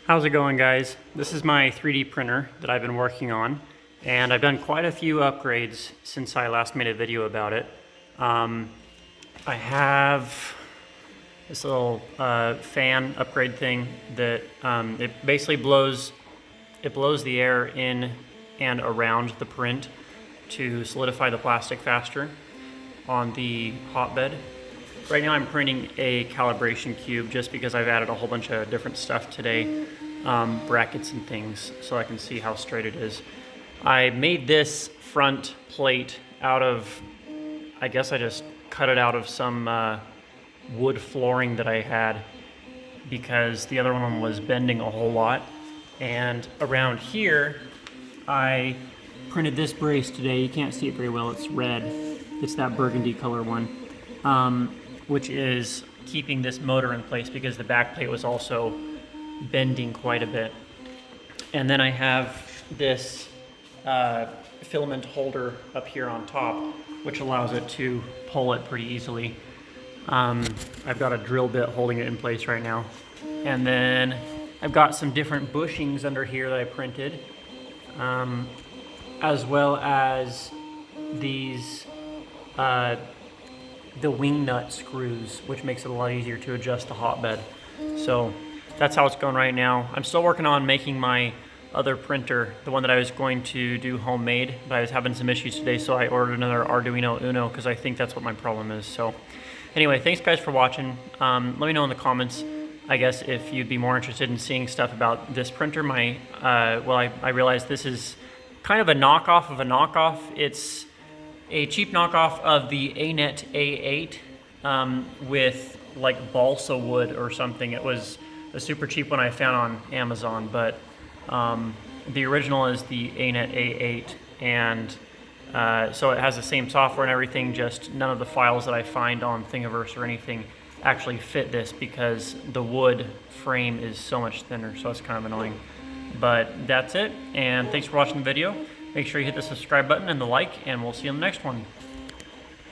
How's it going, guys? This is my 3D printer that I've been working on, and I've done quite a few upgrades since I last made a video about it. I have this little fan upgrade thing that it basically blows the air in and around the print to solidify the plastic faster on the hotbed. Right now I'm printing a calibration cube just because I've added a whole bunch of different stuff today, brackets and things, so I can see how straight it is. I made this front plate out of, I guess I just cut it out of some wood flooring that I had because the other one was bending a whole lot. And around here, I printed this brace today. You can't see it very well, it's red. It's that burgundy color one. Which is keeping this motor in place because the back plate was also bending quite a bit. And then I have this filament holder up here on top, which allows it to pull it pretty easily. I've got a drill bit holding it in place right now. And then I've got some different bushings under here that I printed, as well as these the wing nut screws, which makes it a lot easier to adjust the hotbed. So that's how it's going right now. I'm still working on making my other printer, the one that I was going to do homemade, but I was having some issues today, so I ordered another Arduino Uno because I think that's what my problem is. So anyway, thanks guys for watching. Let me know in the comments, I guess, if you'd be more interested in seeing stuff about this printer. I realized this is kind of a knockoff of a knockoff. It's a cheap knockoff of the Anet A8 with like balsa wood or something. It was a super cheap one I found on Amazon, but the original is the Anet A8, and so it has the same software and everything, just none of the files that I find on Thingiverse or anything actually fit this because the wood frame is so much thinner, so it's kind of annoying. But that's it, and thanks for watching the video. Make sure you hit the subscribe button and the like, and we'll see you in the next one.